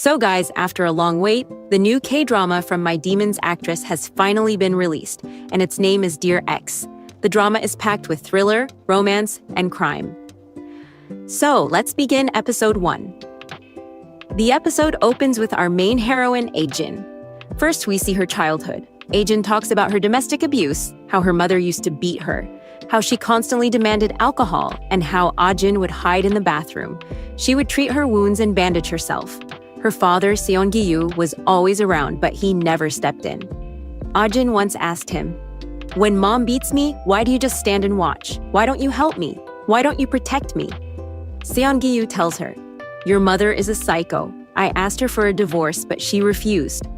So guys, after a long wait, the new K-drama from My Demon's actress has finally been released, and its name is Dear X. The drama is packed with thriller, romance, and crime. So, let's begin episode 1. The episode opens with our main heroine, Ajin. First, we see her childhood. Ajin talks about her domestic abuse, how her mother used to beat her, how she constantly demanded alcohol, and how Ajin would hide in the bathroom. She would treat her wounds and bandage herself. Her father, Seong-gi-yu, was always around, but he never stepped in. Ajin once asked him, "When mom beats me, why do you just stand and watch? Why don't you help me? Why don't you protect me?" Seong-gi-yu tells her, "Your mother is a psycho. I asked her for a divorce, but she refused."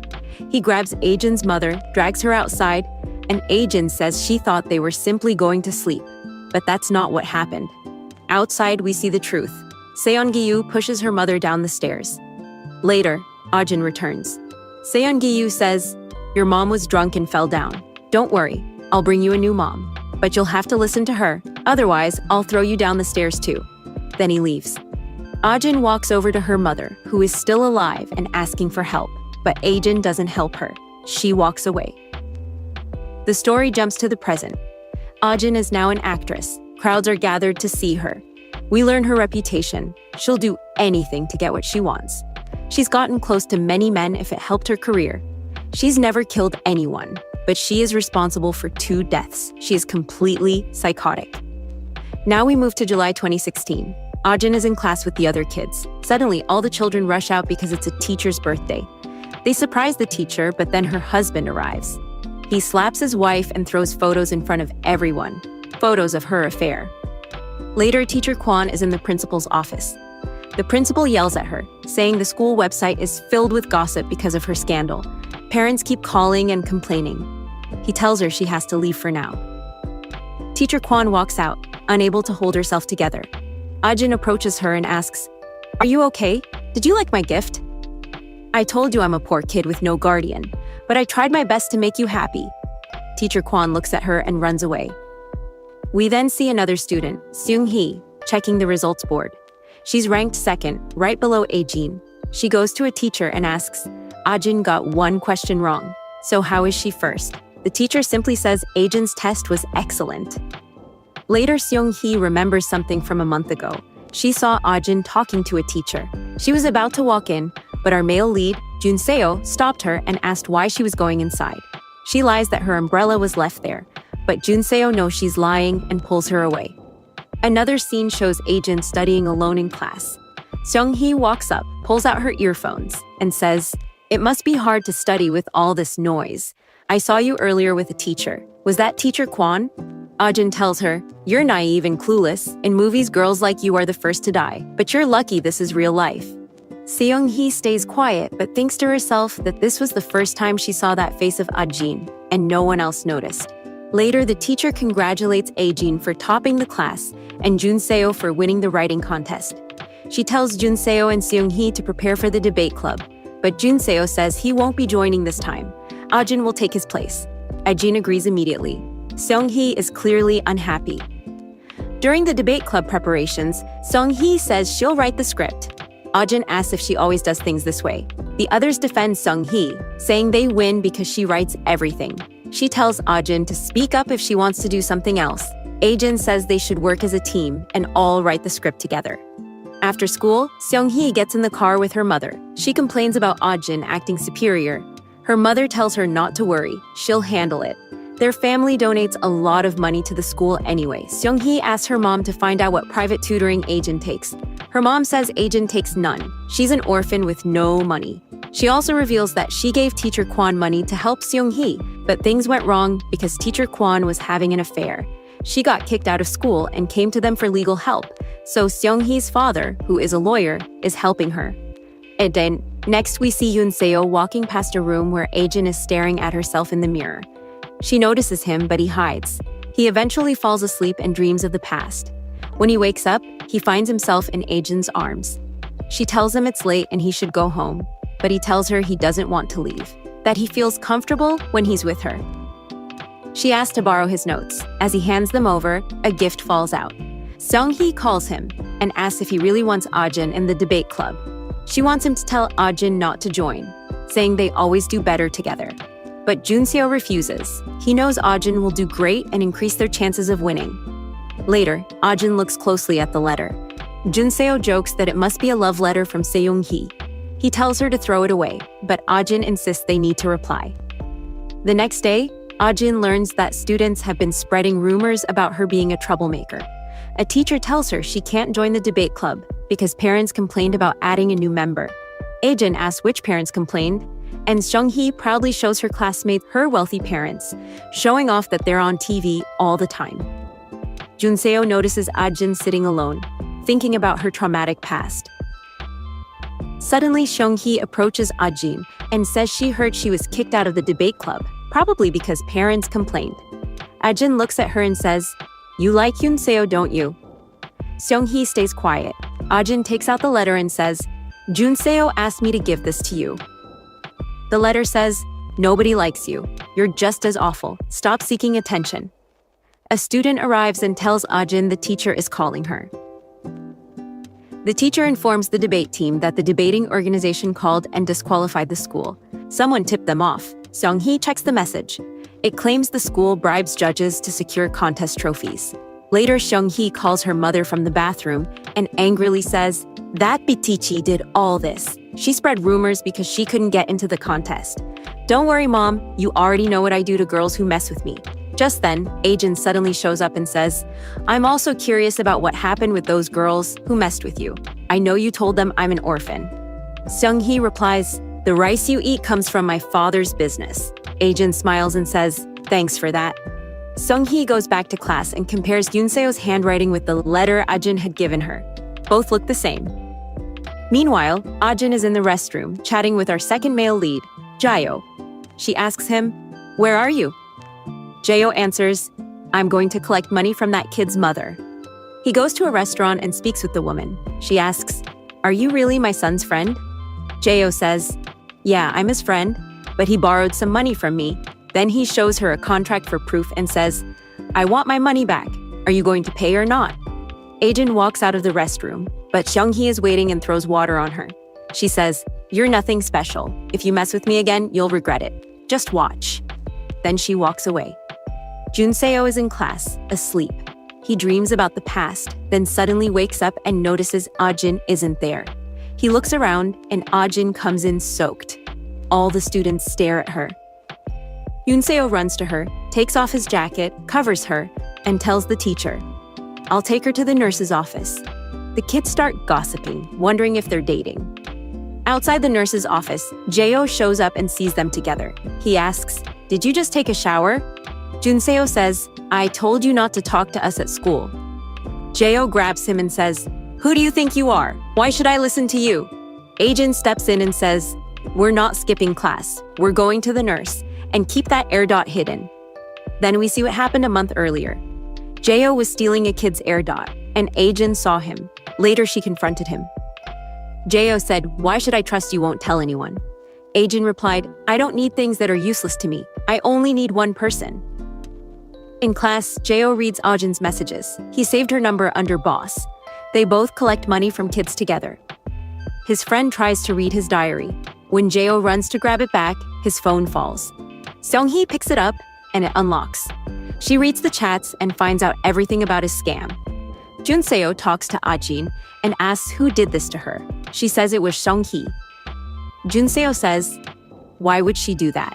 He grabs Ajin's mother, drags her outside, and Ajin says she thought they were simply going to sleep. But that's not what happened. Outside, we see the truth. Seong-gi-yu pushes her mother down the stairs. Later, Ajin returns. Seong-gi-yu says, "Your mom was drunk and fell down. Don't worry, I'll bring you a new mom. But you'll have to listen to her, otherwise I'll throw you down the stairs too." Then he leaves. Ajin walks over to her mother, who is still alive and asking for help, but Ajin doesn't help her. She walks away. The story jumps to the present. Ajin is now an actress. Crowds are gathered to see her. We learn her reputation. She'll do anything to get what she wants. She's gotten close to many men if it helped her career. She's never killed anyone, but she is responsible for 2 deaths. She is completely psychotic. Now we move to July 2016. Ajin is in class with the other kids. Suddenly, all the children rush out because it's a teacher's birthday. They surprise the teacher, but then her husband arrives. He slaps his wife and throws photos in front of everyone. Photos of her affair. Later, teacher Kwon is in the principal's office. The principal yells at her, saying the school website is filled with gossip because of her scandal. Parents keep calling and complaining. He tells her she has to leave for now. Teacher Kwon walks out, unable to hold herself together. Ajin approaches her and asks, "Are you okay? Did you like my gift?" "I told you I'm a poor kid with no guardian, but I tried my best to make you happy." Teacher Kwon looks at her and runs away. We then see another student, Seung-hee, checking the results board. She's ranked 2nd, right below Ajin. She goes to a teacher and asks, "Ajin got 1 question wrong. So how is she first?" The teacher simply says Ajin's test was excellent. Later, Seung-hee remembers something from a month ago. She saw Ajin talking to a teacher. She was about to walk in, but our male lead, Junseo, stopped her and asked why she was going inside. She lies that her umbrella was left there, but Junseo knows she's lying and pulls her away. Another scene shows Ajin studying alone in class. Seung-hee walks up, pulls out her earphones, and says, "It must be hard to study with all this noise. I saw you earlier with a teacher. Was that teacher Kwon?" Ajin tells her, "You're naive and clueless. In movies, girls like you are the first to die, but you're lucky this is real life." Seung-hee stays quiet, but thinks to herself that this was the first time she saw that face of Ajin, and no one else noticed. Later, the teacher congratulates Ajin for topping the class and Junseo for winning the writing contest. She tells Junseo and Seung-hee to prepare for the debate club, but Junseo says he won't be joining this time. Ajin will take his place. Ajin agrees immediately. Seung-hee is clearly unhappy. During the debate club preparations, Seung-hee says she'll write the script. Ajin asks if she always does things this way. The others defend Seung-hee, saying they win because she writes everything. She tells Ajin to speak up if she wants to do something else. Ajin says they should work as a team and all write the script together. After school, Seung-hee gets in the car with her mother. She complains about Ajin acting superior. Her mother tells her not to worry, she'll handle it. Their family donates a lot of money to the school anyway. Seung-hee asks her mom to find out what private tutoring Ajin takes. Her mom says Ajin takes none. She's an orphan with no money. She also reveals that she gave teacher Kwon money to help Seung-hee, but things went wrong because teacher Kwon was having an affair. She got kicked out of school and came to them for legal help, so Seung-hee's father, who is a lawyer, is helping her. And then, next we see Junseo walking past a room where Ajin is staring at herself in the mirror. She notices him, but he hides. He eventually falls asleep and dreams of the past. When he wakes up, he finds himself in Ajin's arms. She tells him it's late and he should go home, but he tells her he doesn't want to leave, that he feels comfortable when he's with her. She asks to borrow his notes. As he hands them over, a gift falls out. Seung-hee calls him and asks if he really wants Ajin in the debate club. She wants him to tell Ajin not to join, saying they always do better together. But Junseo refuses. He knows Ajin will do great and increase their chances of winning. Later, Ajin looks closely at the letter. Junseo jokes that it must be a love letter from Seung-hee. He tells her to throw it away, but Ajin insists they need to reply. The next day, Ajin learns that students have been spreading rumors about her being a troublemaker. A teacher tells her she can't join the debate club because parents complained about adding a new member. Ajin asks which parents complained, and Seung-hee proudly shows her classmates her wealthy parents, showing off that they're on TV all the time. Junseo notices Ajin sitting alone, thinking about her traumatic past. Suddenly, Seung-hee approaches Ajin and says she heard she was kicked out of the debate club, probably because parents complained. Ajin looks at her and says, "You like Junseo, don't you?" Seung-hee stays quiet. Ajin takes out the letter and says, "Junseo asked me to give this to you." The letter says, "Nobody likes you. You're just as awful. Stop seeking attention." A student arrives and tells Ajin the teacher is calling her. The teacher informs the debate team that the debating organization called and disqualified the school. Someone tipped them off. Seung-hee checks the message. It claims the school bribes judges to secure contest trophies. Later, Seung-hee calls her mother from the bathroom and angrily says, "That Bitichi did all this. She spread rumors because she couldn't get into the contest. Don't worry, Mom. You already know what I do to girls who mess with me." Just then, Ajin suddenly shows up and says, "I'm also curious about what happened with those girls who messed with you. I know you told them I'm an orphan." Seung-hee replies, "The rice you eat comes from my father's business." Ajin smiles and says, "Thanks for that." Seung-hee goes back to class and compares Yunseo's handwriting with the letter Ajin had given her. Both look the same. Meanwhile, Ajin is in the restroom, chatting with our second male lead, Jayo. She asks him, "Where are you?" Jayo answers, "I'm going to collect money from that kid's mother." He goes to a restaurant and speaks with the woman. She asks, "Are you really my son's friend?" Jayo says, "Yeah, I'm his friend, but he borrowed some money from me." Then he shows her a contract for proof and says, "I want my money back. Are you going to pay or not?" Ajin walks out of the restroom, but Seung-hee is waiting and throws water on her. She says, "You're nothing special. If you mess with me again, you'll regret it. Just watch." Then she walks away. Junseo is in class, asleep. He dreams about the past, then suddenly wakes up and notices Ajin isn't there. He looks around and Ajin comes in soaked. All the students stare at her. Junseo runs to her, takes off his jacket, covers her, and tells the teacher, "I'll take her to the nurse's office." The kids start gossiping, wondering if they're dating. Outside the nurse's office, Jayo shows up and sees them together. He asks, "Did you just take a shower?" Junseo says, "I told you not to talk to us at school." Jayo grabs him and says, "Who do you think you are? Why should I listen to you?" Ajin steps in and says, "We're not skipping class. We're going to the nurse, and keep that air dot hidden." Then we see what happened a month earlier. Jayo was stealing a kid's air dot, and Ajin saw him. Later, she confronted him. Jayo said, "Why should I trust you won't tell anyone?" Ajin replied, "I don't need things that are useless to me. I only need one person." In class, Jayo reads Ajin's messages. He saved her number under boss. They both collect money from kids together. His friend tries to read his diary. When Jayo runs to grab it back, his phone falls. Seung-hee picks it up, and it unlocks. She reads the chats and finds out everything about his scam. Junseo talks to Ajin and asks who did this to her. She says it was Seung-hee. Junseo says, "Why would she do that?"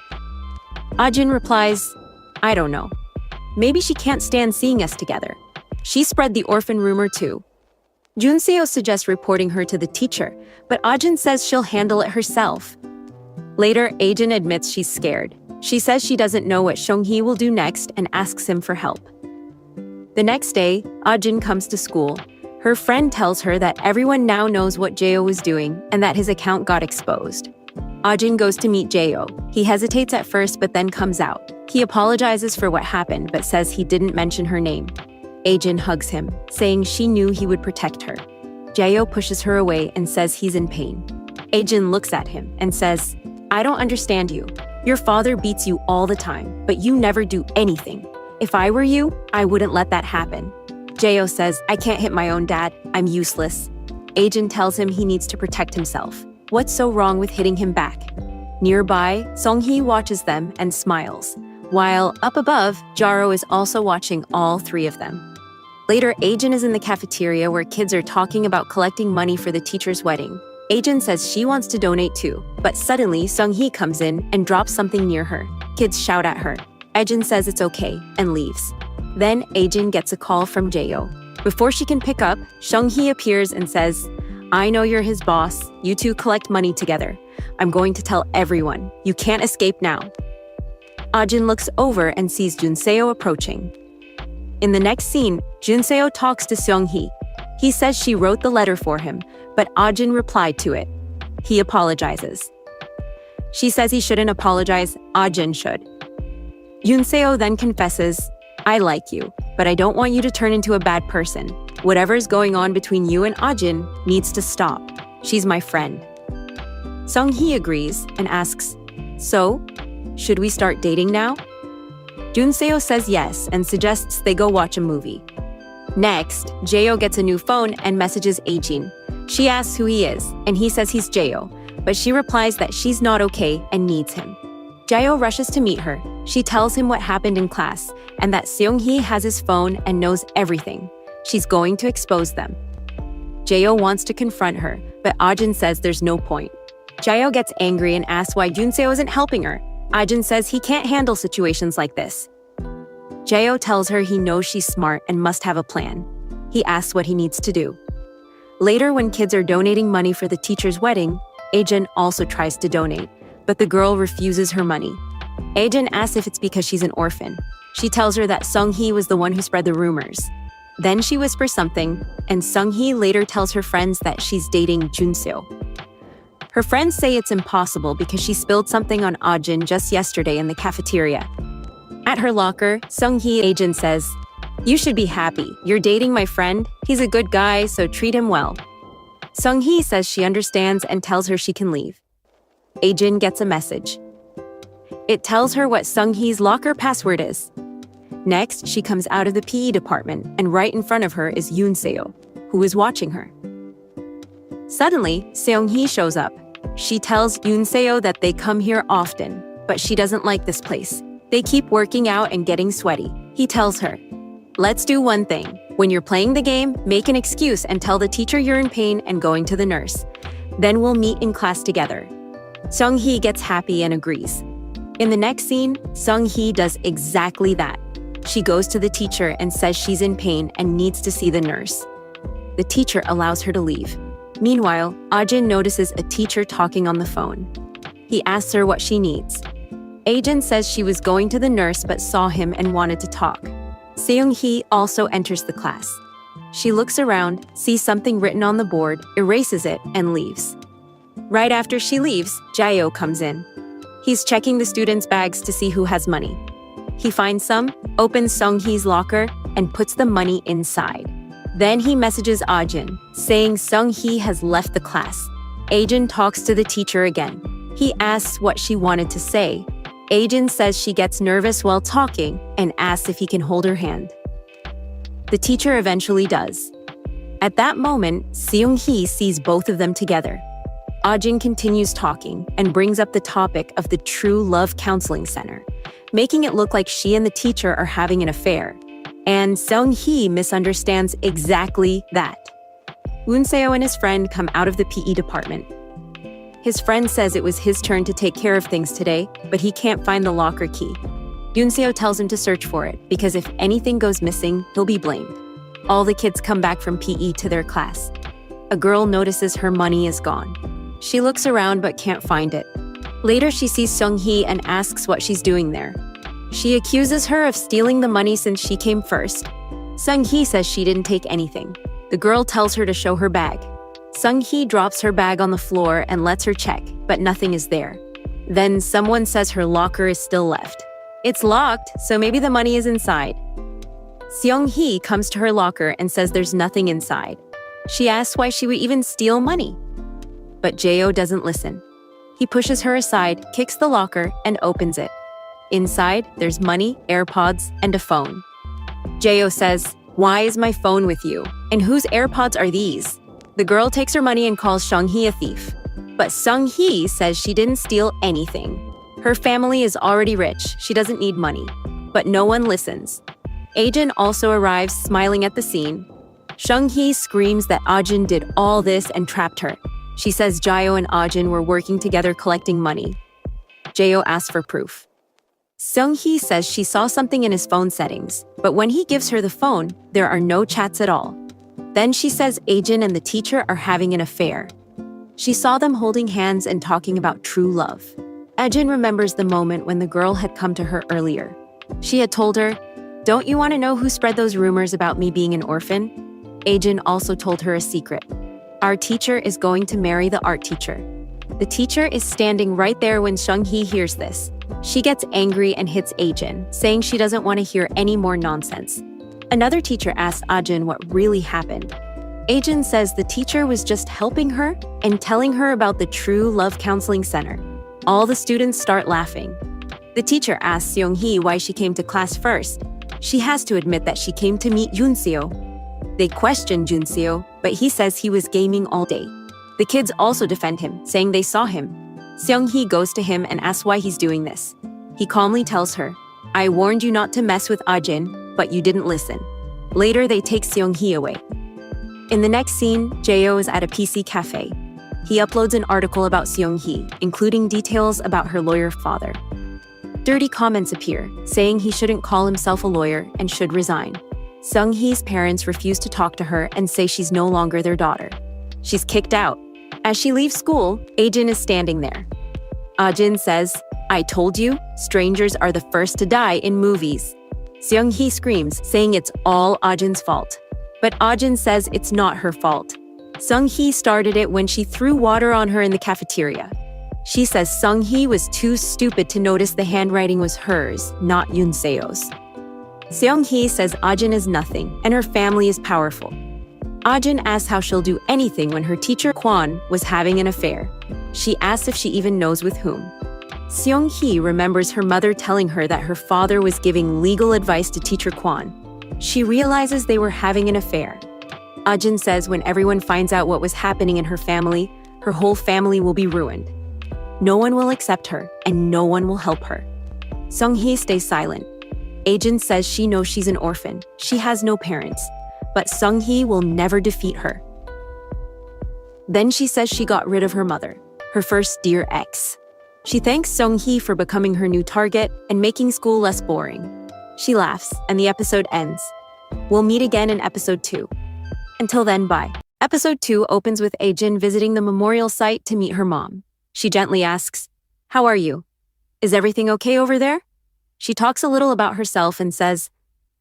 Ajin replies, "I don't know. Maybe she can't stand seeing us together. She spread the orphan rumor too." Junseo suggests reporting her to the teacher, but Ajin says she'll handle it herself. Later, Ajin admits she's scared. She says she doesn't know what Seung-hee will do next and asks him for help. The next day, Ajin comes to school. Her friend tells her that everyone now knows what Jayo was doing and that his account got exposed. Ajin goes to meet Jayo. He hesitates at first but then comes out. He apologizes for what happened but says he didn't mention her name. Ajin hugs him, saying she knew he would protect her. Jayo pushes her away and says he's in pain. Ajin looks at him and says, "I don't understand you. Your father beats you all the time, but you never do anything. If I were you, I wouldn't let that happen." Jayo says, "I can't hit my own dad. I'm useless." Ajin tells him he needs to protect himself. What's so wrong with hitting him back? Nearby, Sung-hee watches them and smiles, while up above, Jaro is also watching all three of them. Later, Ajin is in the cafeteria where kids are talking about collecting money for the teacher's wedding. Ajin says she wants to donate too, but suddenly Sung-hee comes in and drops something near her. Kids shout at her. Ajin says it's okay and leaves. Then Ajin gets a call from Jae-yo. Before she can pick up, Sung-hee appears and says, "I know you're his boss. You two collect money together. I'm going to tell everyone. You can't escape now." Ajin looks over and sees Junseo approaching. In the next scene, Junseo talks to Sung-hee. He says she wrote the letter for him, but Ajin replied to it. He apologizes. She says he shouldn't apologize, Ajin should. Junseo then confesses, "I like you, but I don't want you to turn into a bad person. Whatever's going on between you and Ajin needs to stop. She's my friend." Sung-hee agrees and asks, "So, should we start dating now?" Junseo says yes and suggests they go watch a movie. Next, Jae-yo gets a new phone and messages Ajin. She asks who he is, and he says he's Jae-yo, but she replies that she's not okay and needs him. Jae-yo rushes to meet her. She tells him what happened in class and that Seung-hee has his phone and knows everything. She's going to expose them. Jae-yo wants to confront her, but Ajin says there's no point. Jae-yo gets angry and asks why Junseo isn't helping her. Ajin says he can't handle situations like this. Jae-yo tells her he knows she's smart and must have a plan. He asks what he needs to do. Later, when kids are donating money for the teacher's wedding, Ajin also tries to donate, but the girl refuses her money. Ajin asks if it's because she's an orphan. She tells her that Sung-hee was the one who spread the rumors. Then she whispers something, and Sung-hee later tells her friends that she's dating Junseo. Her friends say it's impossible because she spilled something on Ajin just yesterday in the cafeteria. At her locker, Sung-hee Ajin says, "You should be happy. You're dating my friend. He's a good guy, so treat him well." Sung-hee says she understands and tells her she can leave. Ajin gets a message. It tells her what Sung-hee's locker password is. Next, she comes out of the PE department, and right in front of her is Junseo, who is watching her. Suddenly, Seung-hee shows up. She tells Junseo that they come here often, but she doesn't like this place. They keep working out and getting sweaty. He tells her, "Let's do one thing. When you're playing the game, make an excuse and tell the teacher you're in pain and going to the nurse. Then we'll meet in class together." Sung-hee gets happy and agrees. In the next scene, Sung-hee does exactly that. She goes to the teacher and says she's in pain and needs to see the nurse. The teacher allows her to leave. Meanwhile, Ajin notices a teacher talking on the phone. He asks her what she needs. Ajin says she was going to the nurse but saw him and wanted to talk. Seung-hee also enters the class. She looks around, sees something written on the board, erases it, and leaves. Right after she leaves, Jae-yo comes in. He's checking the students' bags to see who has money. He finds some, opens Sung-hee's locker, and puts the money inside. Then he messages Ajin, saying Sung-hee has left the class. Ajin talks to the teacher again. He asks what she wanted to say. Ajin says she gets nervous while talking and asks if he can hold her hand. The teacher eventually does. At that moment, Seung-hee sees both of them together. Ajin continues talking and brings up the topic of the True Love Counseling Center, making it look like she and the teacher are having an affair. And Seung-hee misunderstands exactly that. Junseo and his friend come out of the PE department. His friend says it was his turn to take care of things today, but he can't find the locker key. Junseo tells him to search for it, because if anything goes missing, he'll be blamed. All the kids come back from PE to their class. A girl notices her money is gone. She looks around but can't find it. Later, she sees Sung-hee and asks what she's doing there. She accuses her of stealing the money since she came first. Sung-hee says she didn't take anything. The girl tells her to show her bag. Sung-hee drops her bag on the floor and lets her check, but nothing is there. Then someone says her locker is still left. It's locked, so maybe the money is inside. Seung-hee comes to her locker and says there's nothing inside. She asks why she would even steal money. But Jae-yo doesn't listen. He pushes her aside, kicks the locker, and opens it. Inside, there's money, AirPods, and a phone. Jae-yo says, "Why is my phone with you? And whose AirPods are these?" The girl takes her money and calls Sung-hee a thief. But Sung-hee says she didn't steal anything. Her family is already rich, she doesn't need money. But no one listens. Ajin also arrives smiling at the scene. Sung-hee screams that Ajin did all this and trapped her. She says Jaeho and Ajin were working together collecting money. Jaeho asks for proof. Sung-hee says she saw something in his phone settings, but when he gives her the phone, there are no chats at all. Then she says Ajin and the teacher are having an affair. She saw them holding hands and talking about true love. Ajin remembers the moment when the girl had come to her earlier. She had told her, "Don't you want to know who spread those rumors about me being an orphan?" Ajin also told her a secret. Our teacher is going to marry the art teacher. The teacher is standing right there when Sung-hee hears this. She gets angry and hits Ajin, saying she doesn't want to hear any more nonsense. Another teacher asks Ajin what really happened. Ajin says the teacher was just helping her and telling her about the True Love Counseling Center. All the students start laughing. The teacher asks Seong-hee why she came to class first. She has to admit that she came to meet Yoon-seo. They question Joon-seo, but he says he was gaming all day. The kids also defend him, saying they saw him. Seong-hee goes to him and asks why he's doing this. He calmly tells her, "I warned you not to mess with Ajin, but you didn't listen." Later, they take Seong-hee away. In the next scene, Jaeho is at a PC cafe. He uploads an article about Seong-hee, including details about her lawyer father. Dirty comments appear, saying he shouldn't call himself a lawyer and should resign. Sung-hee's parents refuse to talk to her and say she's no longer their daughter. She's kicked out. As she leaves school, Ajin is standing there. Ajin says, "I told you, strangers are the first to die in movies." Seong-hee screams, saying it's all Ajin's fault. But Ajin says it's not her fault. Sung-hee started it when she threw water on her in the cafeteria. She says Sung-hee was too stupid to notice the handwriting was hers, not Yoon-seo's. Seong-hee says Ajin is nothing and her family is powerful. Ajin asks how she'll do anything when her teacher Kwon was having an affair. She asks if she even knows with whom. Seong-hee remembers her mother telling her that her father was giving legal advice to teacher Kwon. She realizes they were having an affair. Ajin says when everyone finds out what was happening in her family, her whole family will be ruined. No one will accept her, and no one will help her. Sung-hee stays silent. Ajin says she knows she's an orphan. She has no parents. But Sung-hee will never defeat her. Then she says she got rid of her mother, her first dear ex. She thanks Sung-hee for becoming her new target and making school less boring. She laughs, and the episode ends. We'll meet again in episode 2. Until then, bye. Episode 2 opens with Ajin visiting the memorial site to meet her mom. She gently asks, "How are you? Is everything okay over there?" She talks a little about herself and says,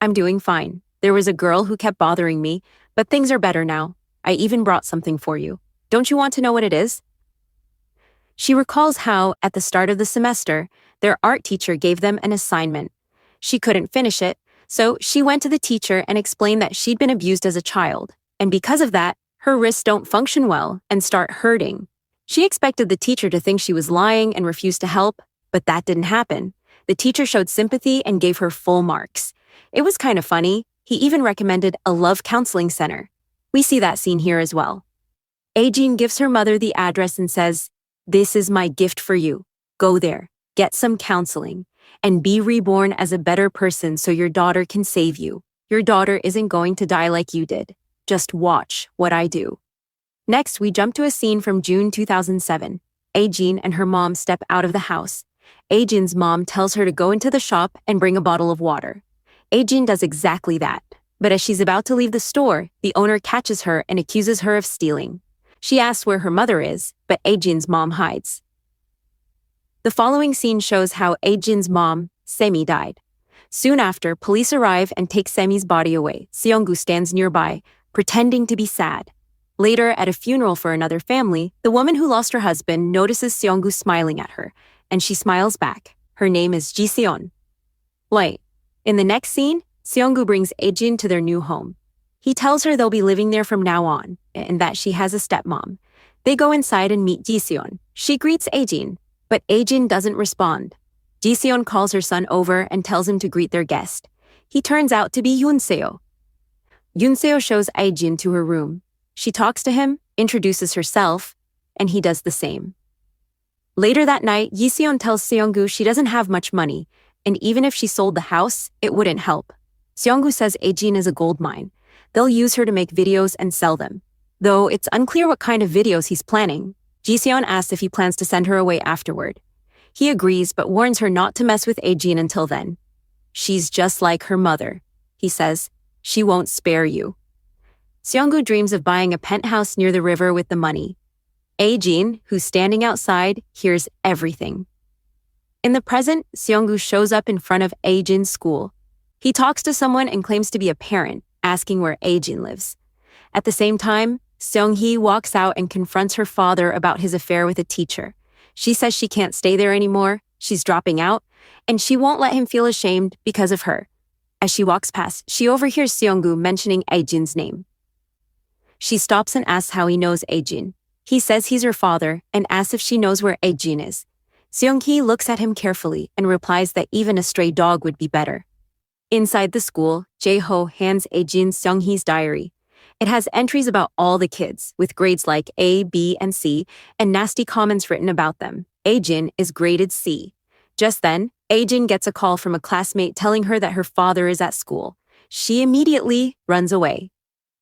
"I'm doing fine. There was a girl who kept bothering me, but things are better now. I even brought something for you. Don't you want to know what it is?" She recalls how, at the start of the semester, their art teacher gave them an assignment. She couldn't finish it, so she went to the teacher and explained that she'd been abused as a child, and because of that, her wrists don't function well and start hurting. She expected the teacher to think she was lying and refuse to help, but that didn't happen. The teacher showed sympathy and gave her full marks. It was kind of funny. He even recommended a love counseling center. We see that scene here as well. Ajin gives her mother the address and says, "This is my gift for you. Go there, get some counseling, and be reborn as a better person so your daughter can save you. Your daughter isn't going to die like you did. Just watch what I do." Next, we jump to a scene from June 2007. Ajin and her mom step out of the house. Ajin's mom tells her to go into the shop and bring a bottle of water. Ajin does exactly that. But as she's about to leave the store, the owner catches her and accuses her of stealing. She asks where her mother is, but Ajin's mom hides. The following scene shows how Ajin's mom, Semi, died. Soon after, police arrive and take Semi's body away. Seong-gu stands nearby, pretending to be sad. Later, at a funeral for another family, the woman who lost her husband notices Seong-gu smiling at her, and she smiles back. Her name is Ji-seon. Wait. In the next scene, Seong-gu brings Ajin to their new home. He tells her they'll be living there from now on, and that she has a stepmom. They go inside and meet Ji-seon. She greets Ajin, but Ajin doesn't respond. Ji-seon calls her son over and tells him to greet their guest. He turns out to be Yoon-seo. Yoon-seo shows Ajin to her room. She talks to him, introduces herself. and he does the same. Later that night, Yiseon tells Seonggu she doesn't have much money, and even if she sold the house, it wouldn't help. Seonggu says Aejin is a gold mine. They'll use her to make videos and sell them. Though it's unclear what kind of videos he's planning. Jiseon asks if he plans to send her away afterward. He agrees but warns her not to mess with Aejin until then. She's just like her mother, he says. She won't spare you. Seonggu dreams of buying a penthouse near the river with the money. Aejin, who's standing outside, hears everything. In the present, Seonggu shows up in front of Aejin's school. He talks to someone and claims to be a parent, asking where Aejin lives. At the same time, Seonghee walks out and confronts her father about his affair with a teacher. She says she can't stay there anymore, she's dropping out, and she won't let him feel ashamed because of her. As she walks past, she overhears Seonggu mentioning Aejin's name. She stops and asks how he knows Aejin. He says he's her father and asks if she knows where Aejin is. Seonghee looks at him carefully and replies that even a stray dog would be better. Inside the school, Jae-ho hands Aejin Seonghee's diary. It has entries about all the kids, with grades like A, B, and C, and nasty comments written about them. Aejin is graded C. Just then, Aejin gets a call from a classmate telling her that her father is at school. She immediately runs away.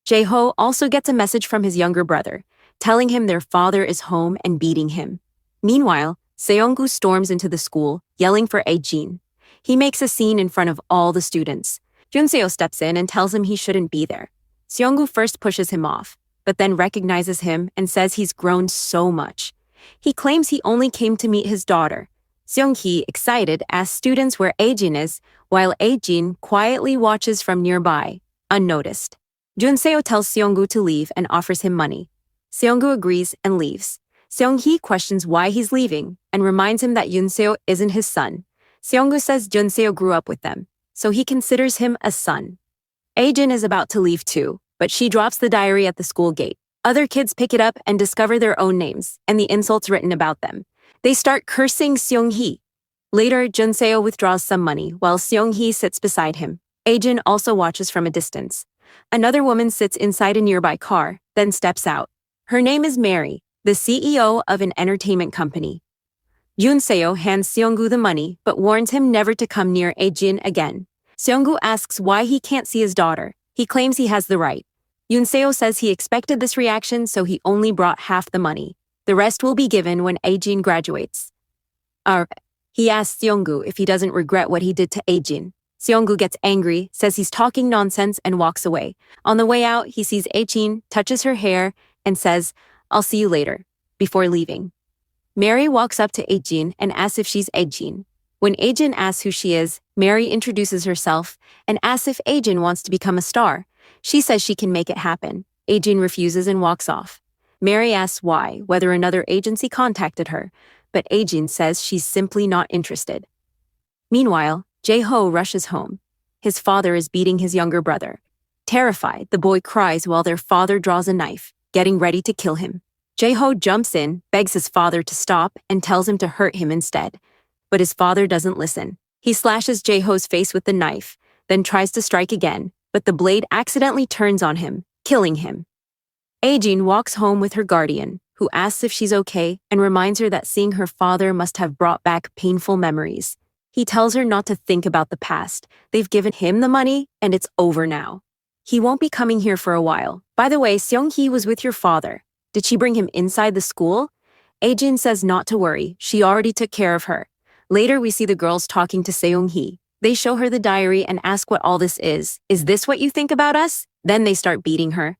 Jae-ho also gets a message from his younger brother, telling him their father is home and beating him. Meanwhile, Seonggu storms into the school, yelling for Aejin. He makes a scene in front of all the students. Junseo steps in and tells him he shouldn't be there. Seonggu first pushes him off, but then recognizes him and says he's grown so much. He claims he only came to meet his daughter. Seonghee, excited, asks students where Aejin is, while Aejin quietly watches from nearby, unnoticed. Junseo tells Seonggu to leave and offers him money. Seonggu agrees and leaves. Seonghee questions why he's leaving and reminds him that Junseo isn't his son. Seonggu says Junseo grew up with them, so he considers him a son. Aejin is about to leave too, but she drops the diary at the school gate. Other kids pick it up and discover their own names and the insults written about them. They start cursing Seonghee. Later, Junseo withdraws some money while Seonghee sits beside him. Aejin also watches from a distance. Another woman sits inside a nearby car, then steps out. Her name is Mary, the CEO of an entertainment company. Junseo hands Seonggu the money but warns him never to come near Aejin again. Seonggu asks why he can't see his daughter. He claims he has the right. Junseo says he expected this reaction, so he only brought half the money. The rest will be given when Aejin graduates. He asks Seonggu if he doesn't regret what he did to Aejin. Seonggu gets angry, says he's talking nonsense, and walks away. On the way out, he sees Aejin, touches her hair, and says, "I'll see you later," before leaving. Mary walks up to Aejin and asks if she's Aejin. When Aejin asks who she is, Mary introduces herself and asks if Aejin wants to become a star. She says she can make it happen. Aejin refuses and walks off. Mary asks why, whether another agency contacted her, but Aejin says she's simply not interested. Meanwhile, Jae-ho rushes home. His father is beating his younger brother. Terrified, the boy cries while their father draws a knife, getting ready to kill him. Jae-ho jumps in, begs his father to stop, and tells him to hurt him instead. But his father doesn't listen. He slashes Jae-ho's face with the knife, then tries to strike again, but the blade accidentally turns on him, killing him. Aejin walks home with her guardian, who asks if she's okay and reminds her that seeing her father must have brought back painful memories. He tells her not to think about the past. They've given him the money, and it's over now. He won't be coming here for a while. By the way, Seonghee was with your father. Did she bring him inside the school? Aejin says not to worry. She already took care of her. Later, we see the girls talking to Seonghee. They show her the diary and ask what all this is. Is this what you think about us? Then they start beating her.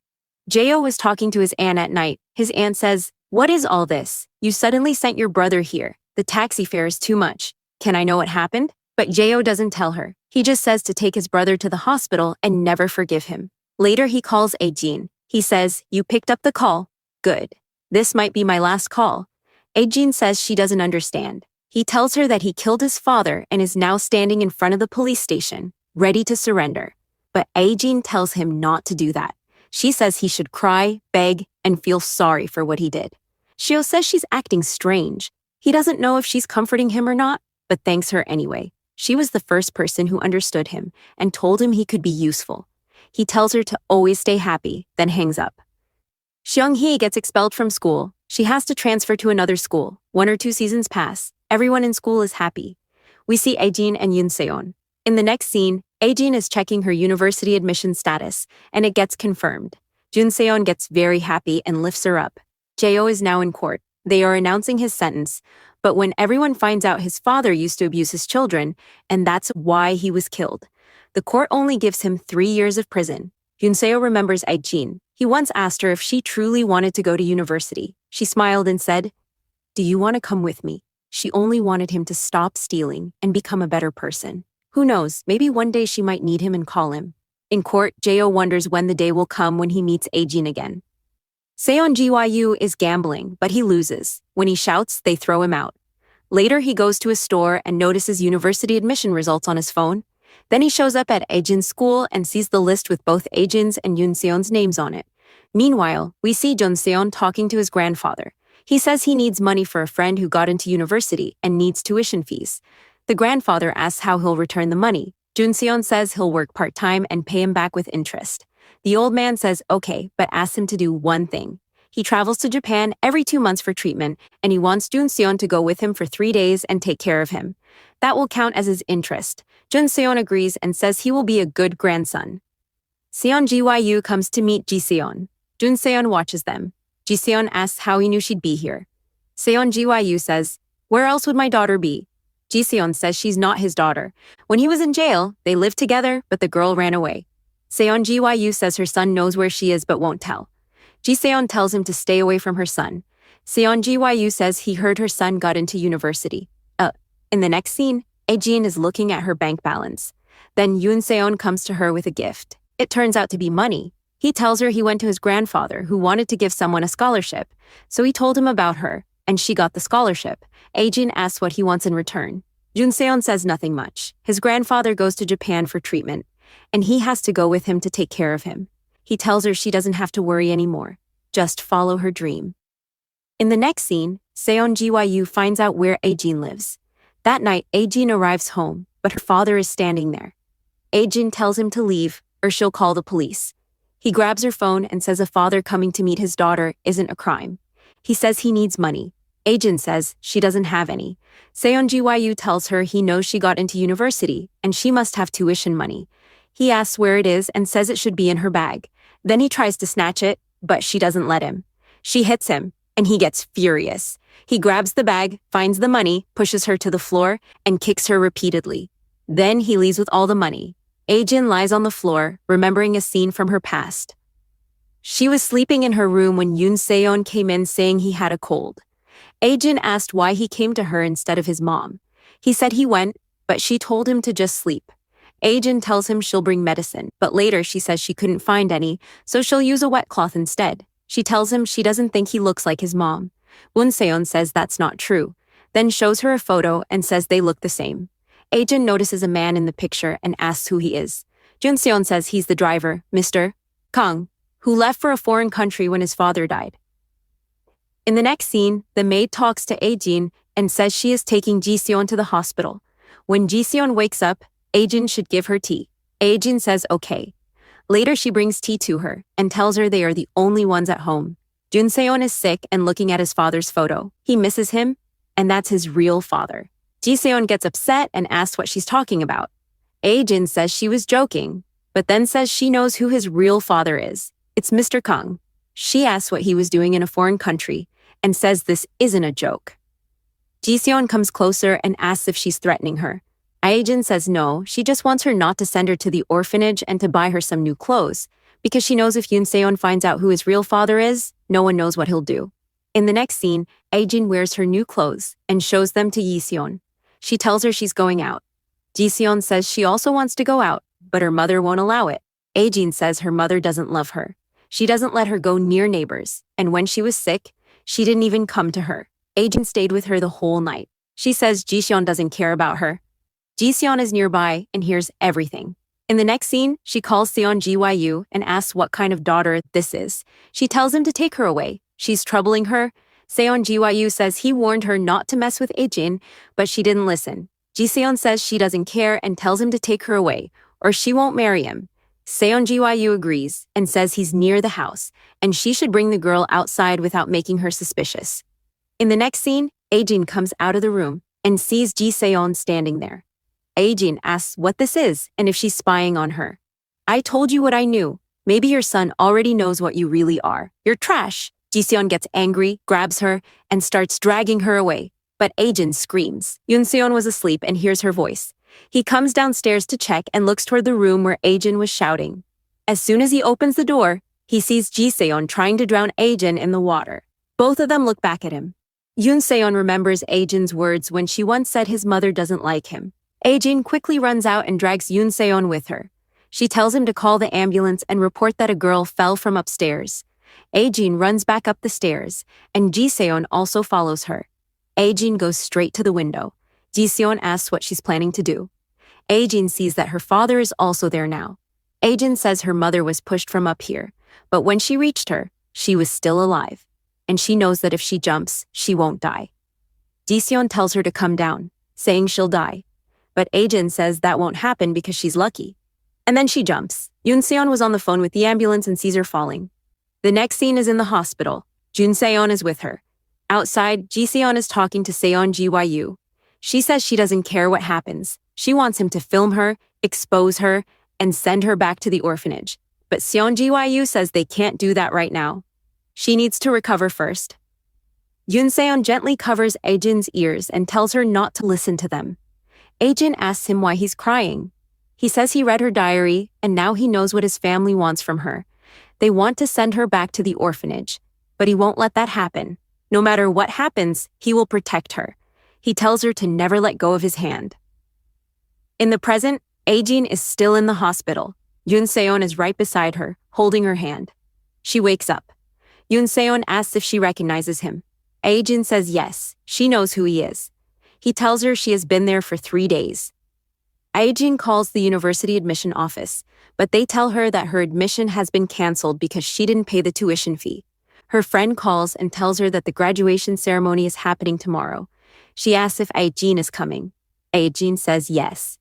Jae-ho was talking to his aunt at night. His aunt says, "What is all this? You suddenly sent your brother here. The taxi fare is too much. Can I know what happened?" But Jae-ho doesn't tell her. He just says to take his brother to the hospital and never forgive him. Later, he calls Aejin. He says, "You picked up the call. Good. This might be my last call." Aejin says she doesn't understand. He tells her that he killed his father and is now standing in front of the police station, ready to surrender. But Aejin tells him not to do that. She says he should cry, beg, and feel sorry for what he did. Shio says she's acting strange. He doesn't know if she's comforting him or not, but thanks her anyway. She was the first person who understood him and told him he could be useful. He tells her to always stay happy, then hangs up. Xiang-hee gets expelled from school. She has to transfer to another school. 1 or 2 seasons pass. Everyone in school is happy. We see Aejin and Yoon Seon. In the next scene, Aejin is checking her university admission status, and it gets confirmed. Yoon Seon gets very happy and lifts her up. Jae-oh is now in court. They are announcing his sentence, but when everyone finds out his father used to abuse his children, and that's why he was killed, the court only gives him 3 years of prison. Yoon Seo remembers Aejin. He once asked her if she truly wanted to go to university. She smiled and said, "Do you want to come with me?" She only wanted him to stop stealing and become a better person. Who knows, maybe one day she might need him and call him. In court, Jae-oh wonders when the day will come when he meets Aejin again. Seon Gyu is gambling, but he loses. When he shouts, they throw him out. Later, he goes to a store and notices university admission results on his phone. Then he shows up at Aejin's school and sees the list with both Aejin's and Yoon Seon's names on it. Meanwhile, we see Jun Seon talking to his grandfather. He says he needs money for a friend who got into university and needs tuition fees. The grandfather asks how he'll return the money. Jun Seon says he'll work part-time and pay him back with interest. The old man says okay, but asks him to do one thing. He travels to Japan every 2 months for treatment, and he wants Jun Seon to go with him for 3 days and take care of him. That will count as his interest. Jun Seon agrees and says he will be a good grandson. Seon Gyu comes to meet Ji Seon. Jun Seon watches them. Ji Seon asks how he knew she'd be here. Seon Gyu says, "Where else would my daughter be?" Ji Seon says she's not his daughter. When he was in jail, they lived together, but the girl ran away. Seon Gyu says her son knows where she is but won't tell. Ji Seon tells him to stay away from her son. Seon Gyu says he heard her son got into university. In the next scene, Aejin is looking at her bank balance. Then Yoon Seon comes to her with a gift. It turns out to be money. He tells her he went to his grandfather who wanted to give someone a scholarship, so he told him about her, and she got the scholarship. Aejin asks what he wants in return. Yoon Seon says nothing much. His grandfather goes to Japan for treatment, and he has to go with him to take care of him. He tells her she doesn't have to worry anymore. Just follow her dream. In the next scene, Seon Gyu finds out where Aejin lives. That night, Aejin arrives home, but her father is standing there. Aejin tells him to leave, or she'll call the police. He grabs her phone and says a father coming to meet his daughter isn't a crime. He says he needs money. Aejin says she doesn't have any. Seon Gyu tells her he knows she got into university, and she must have tuition money. He asks where it is and says it should be in her bag. Then he tries to snatch it, but she doesn't let him. She hits him, and he gets furious. He grabs the bag, finds the money, pushes her to the floor, and kicks her repeatedly. Then he leaves with all the money. Aejin lies on the floor, remembering a scene from her past. She was sleeping in her room when Yoon Seon came in saying he had a cold. Aejin asked why he came to her instead of his mom. He said he went, but she told him to just sleep. Aejin tells him she'll bring medicine, but later she says she couldn't find any, so she'll use a wet cloth instead. She tells him she doesn't think he looks like his mom. Woon Seon says that's not true, then shows her a photo and says they look the same. Aejin notices a man in the picture and asks who he is. Jun Seon says he's the driver, Mr. Kang, who left for a foreign country when his father died. In the next scene, the maid talks to Aejin and says she is taking Ji Seon to the hospital. When Ji Seon wakes up, Aejin should give her tea. Aejin says okay. Later she brings tea to her and tells her they are the only ones at home. Jun Seon is sick and looking at his father's photo. He misses him, and that's his real father. Ji Seon gets upset and asks what she's talking about. Aejin says she was joking, but then says she knows who his real father is. It's Mr. Kang. She asks what he was doing in a foreign country and says this isn't a joke. Ji Seon comes closer and asks if she's threatening her. Aejin says no, she just wants her not to send her to the orphanage and to buy her some new clothes, because she knows if Yoon Seon finds out who his real father is, no one knows what he'll do. In the next scene, Aejin wears her new clothes and shows them to Yi Seon. She tells her she's going out. Ji Seon says she also wants to go out, but her mother won't allow it. Aejin says her mother doesn't love her. She doesn't let her go near neighbors, and when she was sick, she didn't even come to her. Aejin stayed with her the whole night. She says Ji Seon doesn't care about her. Ji Seon is nearby and hears everything. In the next scene, she calls Seon Gyu and asks what kind of daughter this is. She tells him to take her away. She's troubling her. Seon Gyu says he warned her not to mess with Aejin, but she didn't listen. Ji Seon says she doesn't care and tells him to take her away, or she won't marry him. Seonjiwayu agrees and says he's near the house, and she should bring the girl outside without making her suspicious. In the next scene, Aejin comes out of the room and sees Ji Seon standing there. Aejin asks what this is and if she's spying on her. I told you what I knew. Maybe your son already knows what you really are. You're trash. Ji Seon gets angry, grabs her, and starts dragging her away. But Aejin screams. Yoon Seon was asleep and hears her voice. He comes downstairs to check and looks toward the room where Aejin was shouting. As soon as he opens the door, he sees Ji Seon trying to drown Aejin in the water. Both of them look back at him. Yoon Seon remembers Aejin's words when she once said his mother doesn't like him. Aejin quickly runs out and drags Yoon Seon with her. She tells him to call the ambulance and report that a girl fell from upstairs. Aejin runs back up the stairs, and Ji Seon also follows her. Aejin goes straight to the window. Ji Seon asks what she's planning to do. Aejin sees that her father is also there now. Aejin says her mother was pushed from up here, but when she reached her, she was still alive, and she knows that if she jumps, she won't die. Ji Seon tells her to come down, saying she'll die, but Aejin says that won't happen because she's lucky. And then she jumps. Yoon Seon was on the phone with the ambulance and sees her falling. The next scene is in the hospital. Jun Seon is with her. Outside, Ji Seon is talking to Seonjiwayu. She says she doesn't care what happens. She wants him to film her, expose her, and send her back to the orphanage. But Seonjiwayu says they can't do that right now. She needs to recover first. Yoon Seon gently covers Aejin's ears and tells her not to listen to them. Aejin asks him why he's crying. He says he read her diary, and now he knows what his family wants from her. They want to send her back to the orphanage, but he won't let that happen. No matter what happens, he will protect her. He tells her to never let go of his hand. In the present, Aejin is still in the hospital. Yoon Seon is right beside her, holding her hand. She wakes up. Yoon Seon asks if she recognizes him. Aejin says yes, she knows who he is. He tells her she has been there for 3 days. Aejin calls the university admission office, but they tell her that her admission has been canceled because she didn't pay the tuition fee. Her friend calls and tells her that the graduation ceremony is happening tomorrow. She asks if Aejin is coming. Aejin says yes.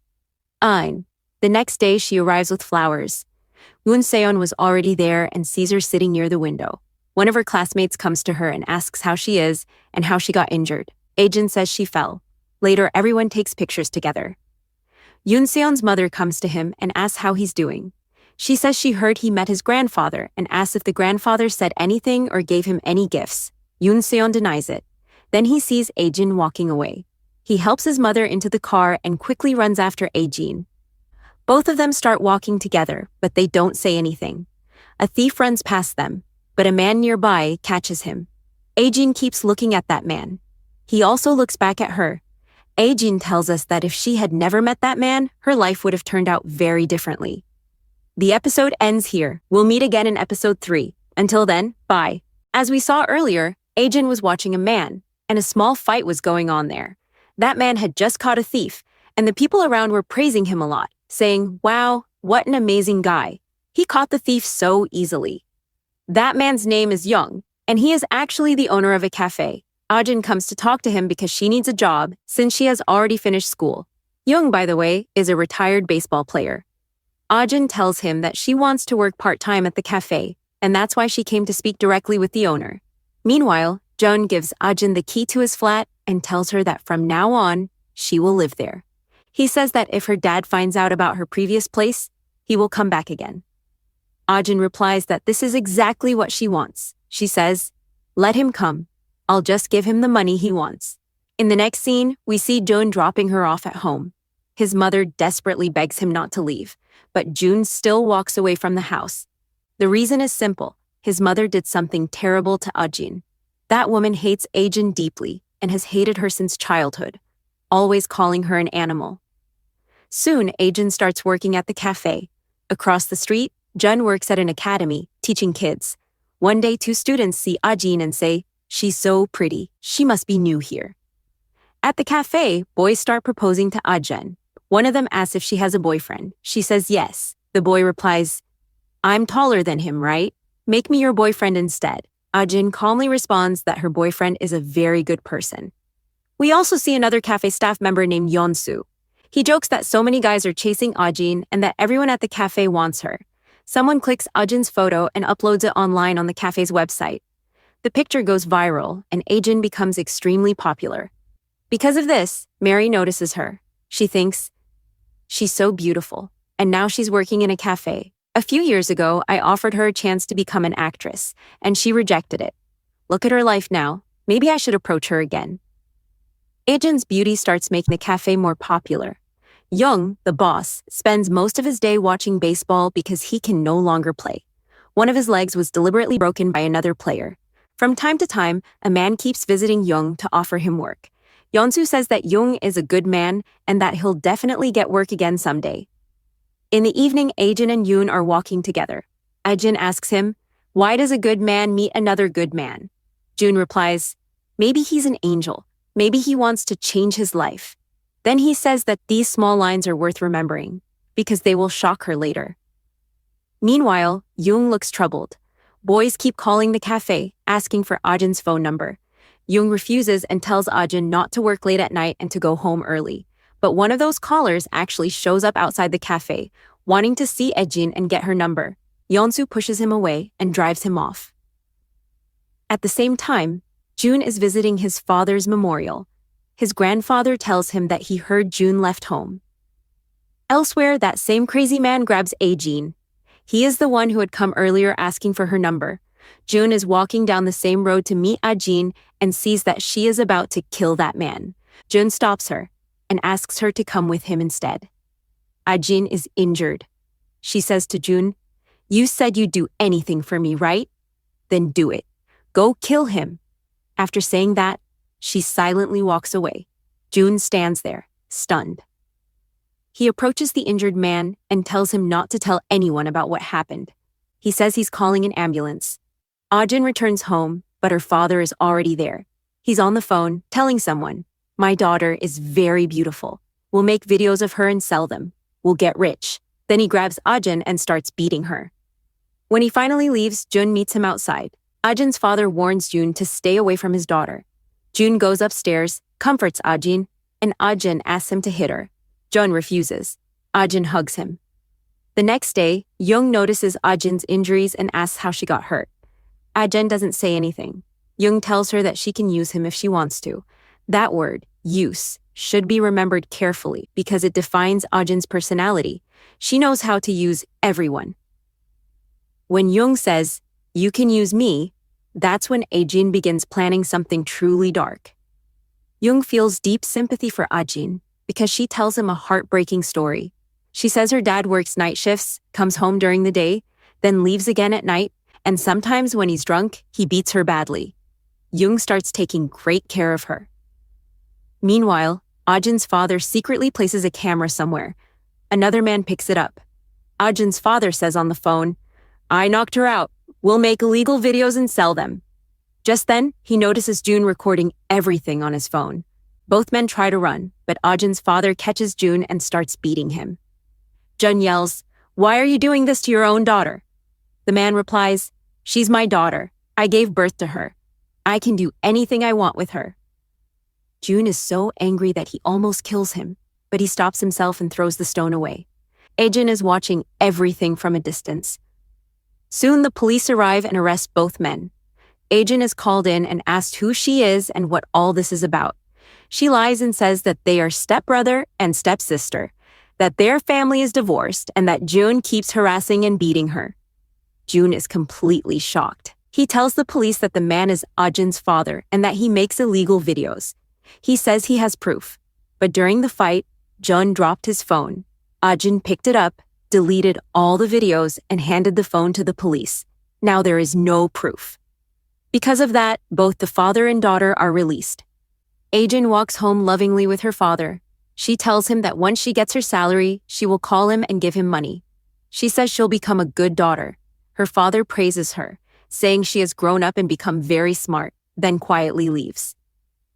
The next day, she arrives with flowers. Yoon Seon was already there and sees her sitting near the window. One of her classmates comes to her and asks how she is and how she got injured. Aejin says she fell. Later, everyone takes pictures together. Yoon Seon's mother comes to him and asks how he's doing. She says she heard he met his grandfather and asks if the grandfather said anything or gave him any gifts. Yoon Seon denies it. Then he sees Aejin walking away. He helps his mother into the car and quickly runs after Aejin. Both of them start walking together, but they don't say anything. A thief runs past them, but a man nearby catches him. Aejin keeps looking at that man. He also looks back at her. Aejin tells us that if she had never met that man, her life would have turned out very differently. The episode ends here. We'll meet again in episode 3. Until then, bye. As we saw earlier, Aejin was watching a man, and a small fight was going on there. That man had just caught a thief, and the people around were praising him a lot, saying, "Wow, what an amazing guy. He caught the thief so easily." That man's name is Young, and he is actually the owner of a cafe. Aejin comes to talk to him because she needs a job since she has already finished school. Young, by the way, is a retired baseball player. Aejin tells him that she wants to work part-time at the cafe, and that's why she came to speak directly with the owner. Meanwhile, Jeon gives Aejin the key to his flat and tells her that from now on, she will live there. He says that if her dad finds out about her previous place, he will come back again. Aejin replies that this is exactly what she wants. She says, "Let him come. I'll just give him the money he wants." In the next scene, we see Jeon dropping her off at home. His mother desperately begs him not to leave, but Jun still walks away from the house. The reason is simple. His mother did something terrible to Aejin. That woman hates Aejin deeply and has hated her since childhood, always calling her an animal. Soon, Aejin starts working at the cafe. Across the street, Jun works at an academy, teaching kids. One day, 2 students see Aejin and say, "She's so pretty. She must be new here." At the cafe, boys start proposing to Aejin. One of them asks if she has a boyfriend. She says yes. The boy replies, "I'm taller than him, right? Make me your boyfriend instead." Aejin calmly responds that her boyfriend is a very good person. We also see another cafe staff member named Yeonsu. He jokes that so many guys are chasing Aejin and that everyone at the cafe wants her. Someone clicks Ajin's photo and uploads it online on the cafe's website. The picture goes viral, and Ajin becomes extremely popular. Because of this, Mary notices her. She thinks, she's so beautiful, and now she's working in a cafe. A few years ago, I offered her a chance to become an actress, and she rejected it. Look at her life now. Maybe I should approach her again. Ajin's beauty starts making the cafe more popular. Young, the boss, spends most of his day watching baseball because he can no longer play. One of his legs was deliberately broken by another player. From time to time, a man keeps visiting Young to offer him work. Yeonsu says that Young is a good man and that he'll definitely get work again someday. In the evening, Ajin and Yoon are walking together. Ajin asks him, "Why does a good man meet another good man?" Yoon replies, "Maybe he's an angel. Maybe he wants to change his life." Then he says that these small lines are worth remembering, because they will shock her later. Meanwhile, Yoon looks troubled. Boys keep calling the cafe, asking for Ajin's phone number. Yoon refuses and tells Ajin not to work late at night and to go home early. But one of those callers actually shows up outside the cafe, wanting to see Ajin and get her number. Yeonsu pushes him away and drives him off. At the same time, Jun is visiting his father's memorial. His grandfather tells him that he heard Jun left home. Elsewhere, that same crazy man grabs Ajin. He is the one who had come earlier asking for her number. Jun is walking down the same road to meet Ajin and sees that she is about to kill that man. Jun stops her and asks her to come with him instead. Ajin is injured. She says to Jun, "You said you'd do anything for me, right? Then do it. Go kill him." After saying that, she silently walks away. Jun stands there, stunned. He approaches the injured man and tells him not to tell anyone about what happened. He says he's calling an ambulance. Ajin returns home, but her father is already there. He's on the phone, telling someone, "My daughter is very beautiful. We'll make videos of her and sell them. We'll get rich." Then he grabs Ajin and starts beating her. When he finally leaves, Jun meets him outside. Ajin's father warns Jun to stay away from his daughter. Jun goes upstairs, comforts Ajin, and Ajin asks him to hit her. Jun refuses. Ajin hugs him. The next day, Young notices Ajin's injuries and asks how she got hurt. Ajin doesn't say anything. Young tells her that she can use him if she wants to. That word, use, should be remembered carefully because it defines Ajin's personality. She knows how to use everyone. When Young says, "You can use me," that's when Ajin begins planning something truly dark. Young feels deep sympathy for Ajin because she tells him a heartbreaking story. She says her dad works night shifts, comes home during the day, then leaves again at night, and sometimes when he's drunk, he beats her badly. Young starts taking great care of her. Meanwhile, Ajin's father secretly places a camera somewhere. Another man picks it up. Ajin's father says on the phone, "I knocked her out. We'll make illegal videos and sell them." Just then, he notices Jun recording everything on his phone. Both men try to run, but Ajin's father catches Jun and starts beating him. Jun yells, "Why are you doing this to your own daughter?" The man replies, "She's my daughter. I gave birth to her. I can do anything I want with her." Jun is so angry that he almost kills him, but he stops himself and throws the stone away. Ajin is watching everything from a distance. Soon the police arrive and arrest both men. Ajin is called in and asked who she is and what all this is about. She lies and says that they are stepbrother and stepsister, that their family is divorced, and that Jun keeps harassing and beating her. Jun is completely shocked. He tells the police that the man is Ajin's father and that he makes illegal videos. He says he has proof. But during the fight, Jun dropped his phone. Ajin picked it up, deleted all the videos, and handed the phone to the police. Now there is no proof. Because of that, both the father and daughter are released. Ajin walks home lovingly with her father. She tells him that once she gets her salary, she will call him and give him money. She says she'll become a good daughter. Her father praises her, saying she has grown up and become very smart, then quietly leaves.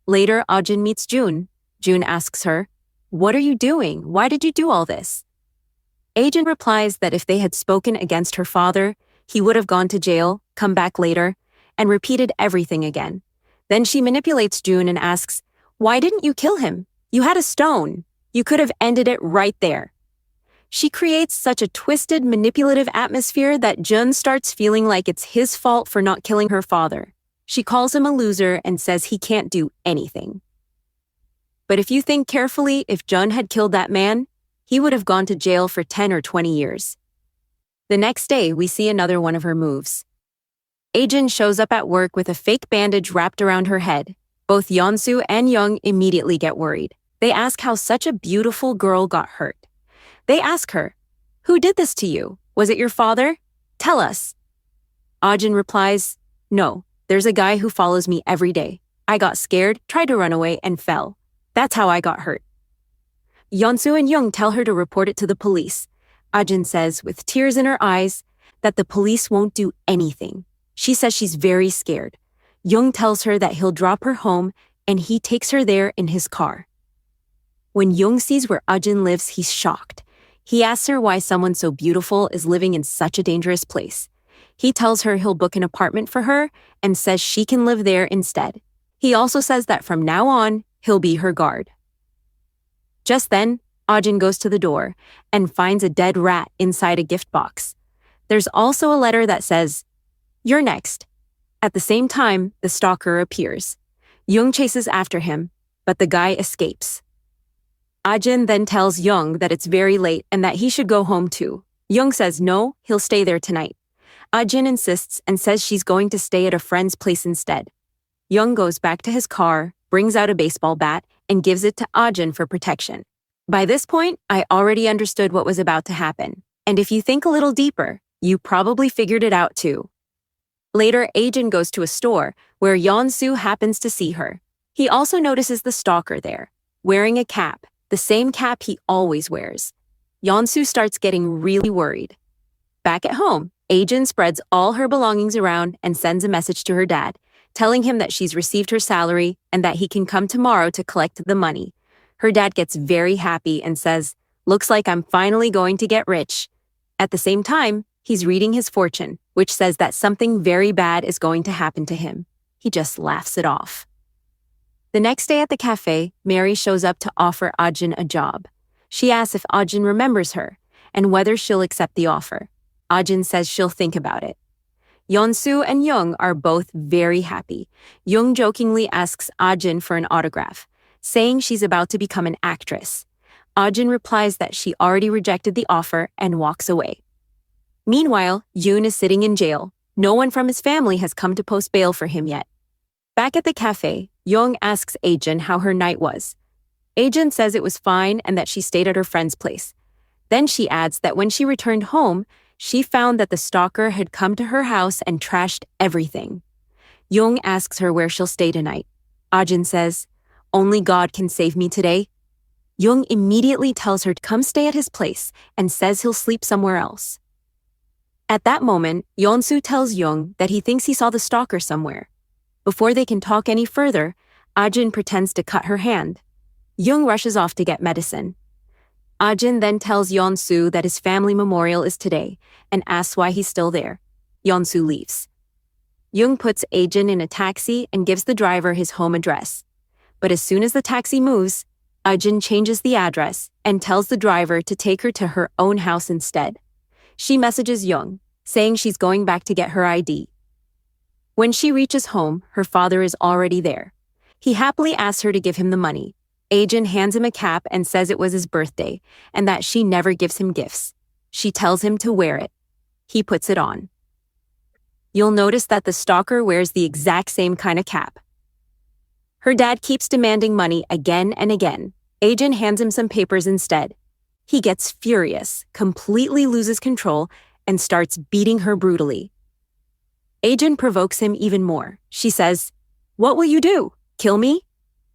Later, Ajin meets Jun. Jun asks her, "What are you doing? Why did you do all this?" Ajin replies that if they had spoken against her father, he would have gone to jail, come back later, and repeated everything again. Then she manipulates Jun and asks, "Why didn't you kill him? You had a stone. You could have ended it right there." She creates such a twisted, manipulative atmosphere that Jun starts feeling like it's his fault for not killing her father. She calls him a loser and says he can't do anything. But if you think carefully, if Jun had killed that man, he would have gone to jail for 10 or 20 years. The next day, we see another one of her moves. Ajin shows up at work with a fake bandage wrapped around her head. Both Yeonsu and Young immediately get worried. They ask how such a beautiful girl got hurt. They ask her, "Who did this to you? Was it your father? Tell us." Ajin replies, "No, there's a guy who follows me every day. I got scared, tried to run away, and fell. That's how I got hurt." Yeonsu and Young tell her to report it to the police. Ajin says, with tears in her eyes, that the police won't do anything. She says she's very scared. Young tells her that he'll drop her home, and he takes her there in his car. When Young sees where Ajin lives, he's shocked. He asks her why someone so beautiful is living in such a dangerous place. He tells her he'll book an apartment for her and says she can live there instead. He also says that from now on, he'll be her guard. Just then, Ajin goes to the door and finds a dead rat inside a gift box. There's also a letter that says, "You're next." At the same time, the stalker appears. Young chases after him, but the guy escapes. Ajin then tells Young that it's very late and that he should go home too. Young says no, he'll stay there tonight. Ajin insists and says she's going to stay at a friend's place instead. Young goes back to his car, brings out a baseball bat, and gives it to Ajin for protection. By this point, I already understood what was about to happen. And if you think a little deeper, you probably figured it out too. Later, Ajin goes to a store where Yeonsu happens to see her. He also notices the stalker there, wearing a cap, the same cap he always wears. Yeonsu starts getting really worried. Back at home, Ajin spreads all her belongings around and sends a message to her dad, telling him that she's received her salary and that he can come tomorrow to collect the money. Her dad gets very happy and says, "Looks like I'm finally going to get rich." At the same time, he's reading his fortune, which says that something very bad is going to happen to him. He just laughs it off. The next day at the cafe, Mary shows up to offer Ajin a job. She asks if Ajin remembers her and whether she'll accept the offer. Ajin says she'll think about it. Yeonsu and Young are both very happy. Young jokingly asks Ajin for an autograph, saying she's about to become an actress. Ajin replies that she already rejected the offer and walks away. Meanwhile, Yoon is sitting in jail. No one from his family has come to post bail for him yet. Back at the cafe, Young asks Ajin how her night was. Ajin says it was fine and that she stayed at her friend's place. Then she adds that when she returned home, she found that the stalker had come to her house and trashed everything. Young asks her where she'll stay tonight. Ajin says, "Only God can save me today." Young immediately tells her to come stay at his place and says he'll sleep somewhere else. At that moment, Yeonsu tells Young that he thinks he saw the stalker somewhere. Before they can talk any further, Ajin pretends to cut her hand. Young rushes off to get medicine. Ajin then tells Yeonsu that his family memorial is today and asks why he's still there. Yeonsu leaves. Young puts Ajin in a taxi and gives the driver his home address. But as soon as the taxi moves, Ajin changes the address and tells the driver to take her to her own house instead. She messages Young, saying she's going back to get her ID. When she reaches home, her father is already there. He happily asks her to give him the money. Ajin hands him a cap and says it was his birthday and that she never gives him gifts. She tells him to wear it. He puts it on. You'll notice that the stalker wears the exact same kind of cap. Her dad keeps demanding money again and again. Ajin hands him some papers instead. He gets furious, completely loses control, and starts beating her brutally. Ajin provokes him even more. She says, "What will you do? Kill me?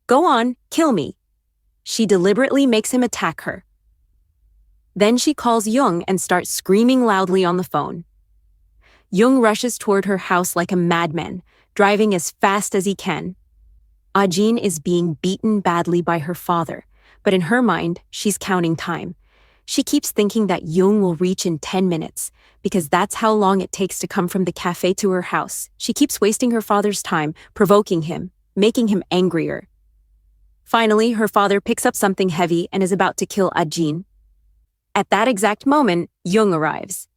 Go on, kill me." She deliberately makes him attack her. Then she calls Young and starts screaming loudly on the phone. Young rushes toward her house like a madman, driving as fast as he can. Ajin is being beaten badly by her father, but in her mind, she's counting time. She keeps thinking that Young will reach in 10 minutes, because that's how long it takes to come from the cafe to her house. She keeps wasting her father's time, provoking him, making him angrier. Finally, her father picks up something heavy and is about to kill Ajin. At that exact moment, Jung arrives.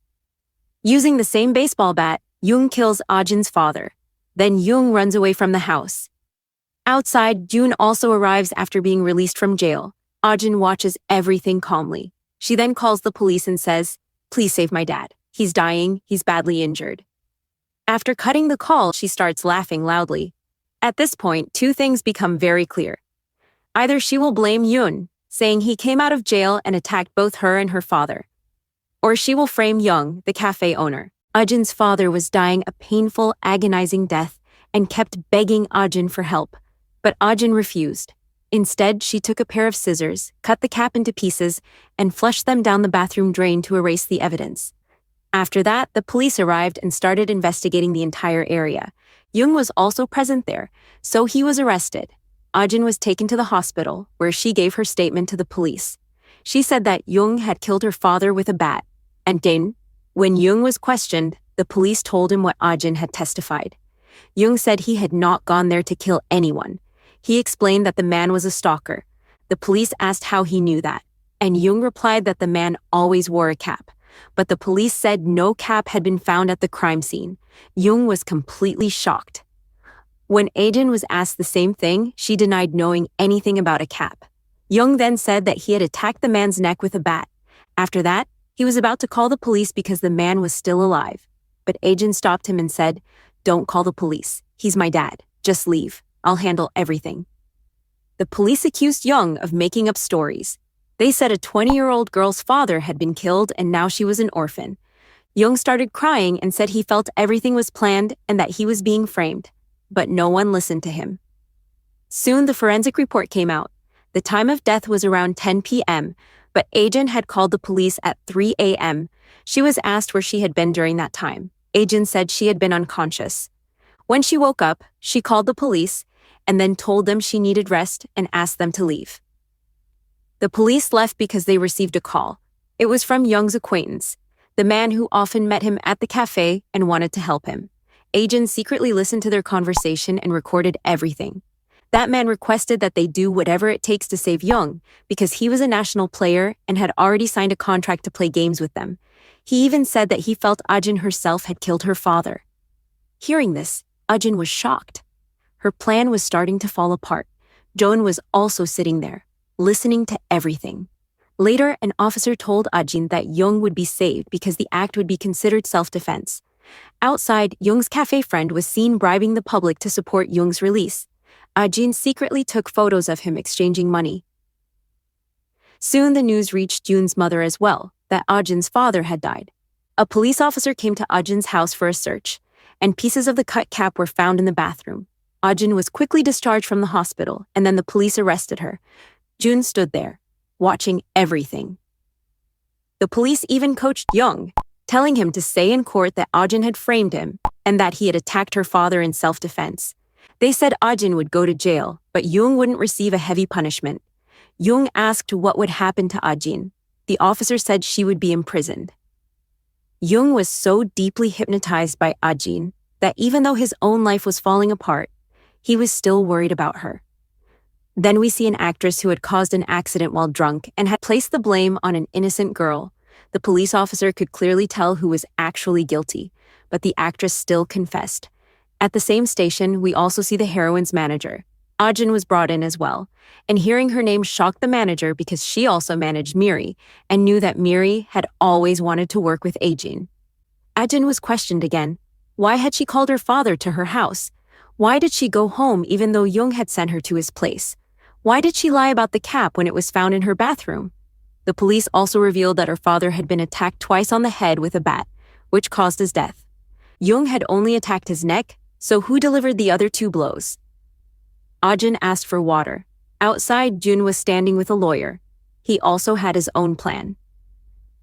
Using the same baseball bat, Jung kills Ajin's father. Then Jung runs away from the house. Outside, June also arrives after being released from jail. Ajin watches everything calmly. She then calls the police and says, "Please save my dad. He's dying, he's badly injured." After cutting the call, she starts laughing loudly. At this point, two things become very clear. Either she will blame Yoon, saying he came out of jail and attacked both her and her father, or she will frame Young, the cafe owner. Ajin's father was dying a painful, agonizing death and kept begging Ajin for help, but Ajin refused. Instead, she took a pair of scissors, cut the cap into pieces, and flushed them down the bathroom drain to erase the evidence. After that, the police arrived and started investigating the entire area. Jung was also present there, so he was arrested. Ajin was taken to the hospital, where she gave her statement to the police. She said that Jung had killed her father with a bat. And then, when Jung was questioned, the police told him what Ajin had testified. Jung said he had not gone there to kill anyone. He explained that the man was a stalker. The police asked how he knew that, and Jung replied that the man always wore a cap. But the police said no cap had been found at the crime scene. Jung was completely shocked. When Ajin was asked the same thing, she denied knowing anything about a cap. Jung then said that he had attacked the man's neck with a bat. After that, he was about to call the police because the man was still alive. But Ajin stopped him and said, "Don't call the police. He's my dad. Just leave. I'll handle everything." The police accused Jung of making up stories. They said a 20-year-old girl's father had been killed and now she was an orphan. Jung started crying and said he felt everything was planned and that he was being framed. But no one listened to him. Soon the forensic report came out. The time of death was around 10 p.m., but Ajin had called the police at 3 a.m. She was asked where she had been during that time. Ajin said she had been unconscious. When she woke up, she called the police and then told them she needed rest and asked them to leave. The police left because they received a call. It was from Jung's acquaintance, the man who often met him at the cafe and wanted to help him. Ajin secretly listened to their conversation and recorded everything. That man requested that they do whatever it takes to save Jung because he was a national player and had already signed a contract to play games with them. He even said that he felt Ajin herself had killed her father. Hearing this, Ajin was shocked. Her plan was starting to fall apart. Joan was also sitting there, listening to everything. Later, an officer told Ajin that Jung would be saved because the act would be considered self-defense. Outside, Jung's cafe friend was seen bribing the public to support Jung's release. Ajin secretly took photos of him exchanging money. Soon the news reached Jun's mother as well, that Ajin's father had died. A police officer came to Ajin's house for a search, and pieces of the cut cap were found in the bathroom. Ajin was quickly discharged from the hospital, and then the police arrested her. Jun stood there, watching everything. The police even coached Jung, telling him to say in court that Ajin had framed him and that he had attacked her father in self-defense. They said Ajin would go to jail, but Jung wouldn't receive a heavy punishment. Jung asked what would happen to Ajin. The officer said she would be imprisoned. Jung was so deeply hypnotized by Ajin that even though his own life was falling apart, he was still worried about her. Then we see an actress who had caused an accident while drunk and had placed the blame on an innocent girl. The police officer could clearly tell who was actually guilty, but the actress still confessed. At the same station, we also see the heroine's manager. Ajin was brought in as well, and hearing her name shocked the manager because she also managed Miri and knew that Miri had always wanted to work with Ajin. Ajin was questioned again. Why had she called her father to her house? Why did she go home even though Jung had sent her to his place? Why did she lie about the cap when it was found in her bathroom? The police also revealed that her father had been attacked twice on the head with a bat, which caused his death. Jung had only attacked his neck, so who delivered the other 2 blows? Ajin asked for water. Outside, Jun was standing with a lawyer. He also had his own plan.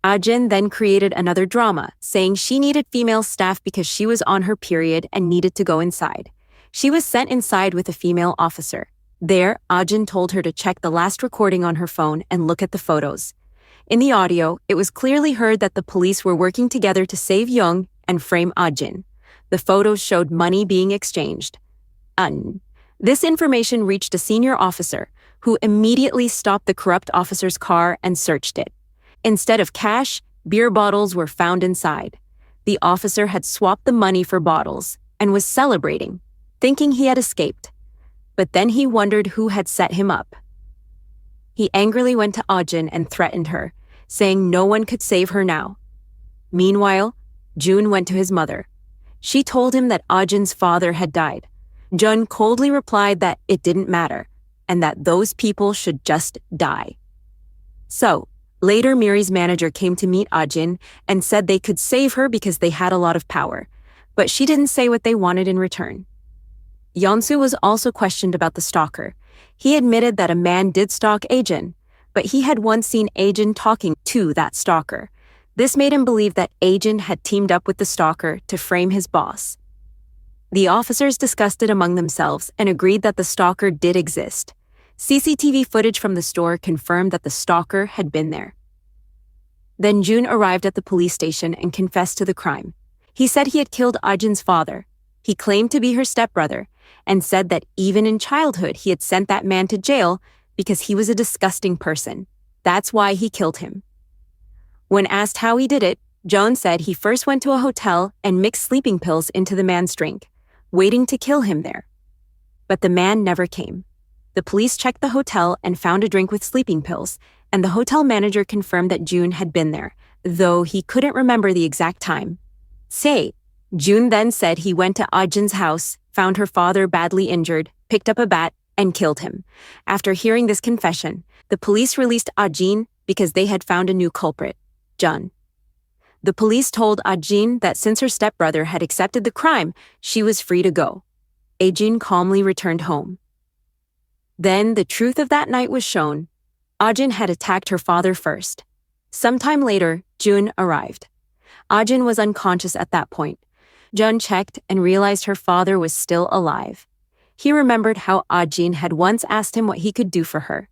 Ajin then created another drama, saying she needed female staff because she was on her period and needed to go inside. She was sent inside with a female officer. There, Ajin told her to check the last recording on her phone and look at the photos. In the audio, it was clearly heard that the police were working together to save Jung and frame Ajin. The photos showed money being exchanged. This information reached a senior officer, who immediately stopped the corrupt officer's car and searched it. Instead of cash, beer bottles were found inside. The officer had swapped the money for bottles and was celebrating, thinking he had escaped. But then he wondered who had set him up. He angrily went to Ajin and threatened her, saying no one could save her now. Meanwhile, Jun went to his mother. She told him that Ajin's father had died. Jun coldly replied that it didn't matter, and that those people should just die. So, later Miri's manager came to meet Ajin and said they could save her because they had a lot of power, but she didn't say what they wanted in return. Yeonsu was also questioned about the stalker. He admitted that a man did stalk Ajin, but he had once seen Ajin talking to that stalker. This made him believe that Ajin had teamed up with the stalker to frame his boss. The officers discussed it among themselves and agreed that the stalker did exist. CCTV footage from the store confirmed that the stalker had been there. Then Jun arrived at the police station and confessed to the crime. He said he had killed Ajin's father. He claimed to be her stepbrother and said that even in childhood he had sent that man to jail because he was a disgusting person. That's why he killed him. When asked how he did it, Jun said he first went to a hotel and mixed sleeping pills into the man's drink, waiting to kill him there. But the man never came. The police checked the hotel and found a drink with sleeping pills, and the hotel manager confirmed that Jun had been there, though he couldn't remember the exact time. Jun then said he went to Ajin's house, found her father badly injured, picked up a bat, and killed him. After hearing this confession, the police released Ajin because they had found a new culprit, Jun. The police told Ajin that since her stepbrother had accepted the crime, she was free to go. Ajin calmly returned home. Then the truth of that night was shown. Ajin had attacked her father first. Sometime later, Jun arrived. Ajin was unconscious at that point. Jun checked and realized her father was still alive. He remembered how Ajin had once asked him what he could do for her.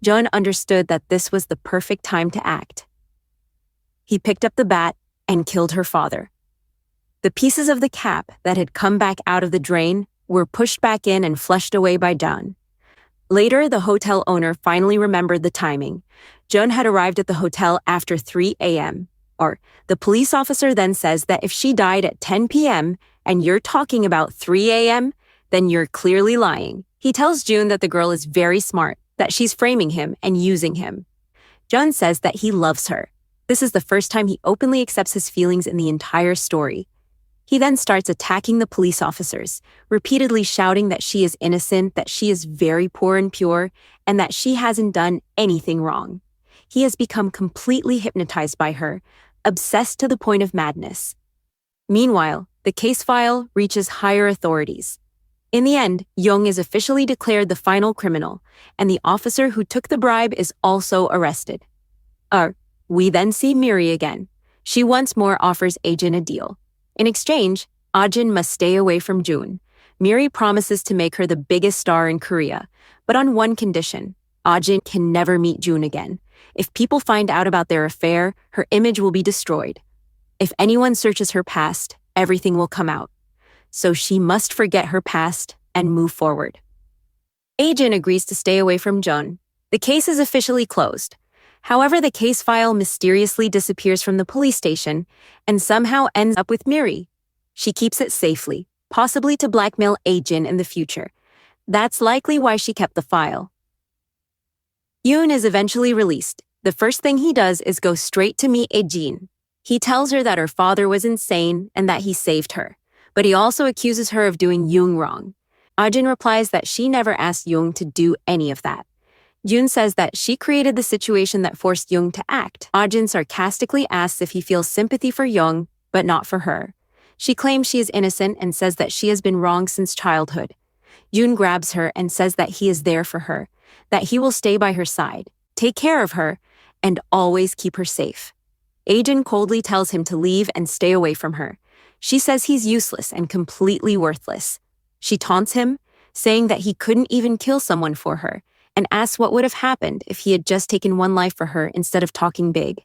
Jun understood that this was the perfect time to act. He picked up the bat and killed her father. The pieces of the cap that had come back out of the drain were pushed back in and flushed away by Jun. Later, the hotel owner finally remembered the timing. Jun had arrived at the hotel after 3 a.m. The police officer then says that if she died at 10 p.m. and you're talking about 3 a.m., then you're clearly lying. He tells Jun that the girl is very smart, that she's framing him and using him. Jun says that he loves her. This is the first time he openly accepts his feelings in the entire story. He then starts attacking the police officers, repeatedly shouting that she is innocent, that she is very poor and pure, and that she hasn't done anything wrong. He has become completely hypnotized by her, obsessed to the point of madness. Meanwhile, the case file reaches higher authorities. In the end, Young is officially declared the final criminal, and the officer who took the bribe is also arrested. We then see Miri again. She once more offers Ajin a deal. In exchange, Ajin must stay away from Jun. Miri promises to make her the biggest star in Korea, but on one condition: Ajin can never meet Jun again. If people find out about their affair, her image will be destroyed. If anyone searches her past, everything will come out. So she must forget her past and move forward. Ajin agrees to stay away from Jun. The case is officially closed. However, the case file mysteriously disappears from the police station and somehow ends up with Miri. She keeps it safely, possibly to blackmail Ajin in the future. That's likely why she kept the file. Yoon is eventually released. The first thing he does is go straight to meet Ajin. He tells her that her father was insane and that he saved her, but he also accuses her of doing Yoon wrong. Ajin replies that she never asked Yoon to do any of that. Yoon says that she created the situation that forced Yoon to act. Ajin sarcastically asks if he feels sympathy for Yoon, but not for her. She claims she is innocent and says that she has been wrong since childhood. Yoon grabs her and says that he is there for her, that he will stay by her side, take care of her, and always keep her safe. Ajin coldly tells him to leave and stay away from her. She says he's useless and completely worthless. She taunts him, saying that he couldn't even kill someone for her, and asks what would have happened if he had just taken one life for her instead of talking big.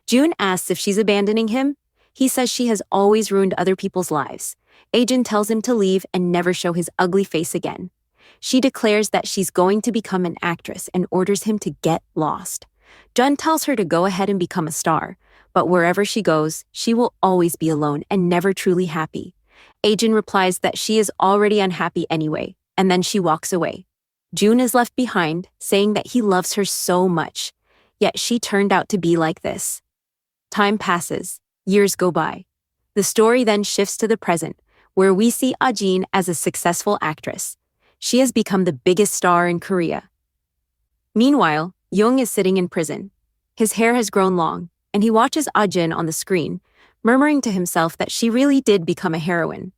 Jun asks if she's abandoning him. He says she has always ruined other people's lives. Ajin tells him to leave and never show his ugly face again. She declares that she's going to become an actress and orders him to get lost. Jun tells her to go ahead and become a star, but wherever she goes, she will always be alone and never truly happy. Ajin replies that she is already unhappy anyway, and then she walks away. June is left behind, saying that he loves her so much, yet she turned out to be like this. Time passes, years go by. The story then shifts to the present, where we see Ajin as a successful actress. She has become the biggest star in Korea. Meanwhile, Young is sitting in prison. His hair has grown long, and he watches Ajin on the screen, murmuring to himself that she really did become a heroine.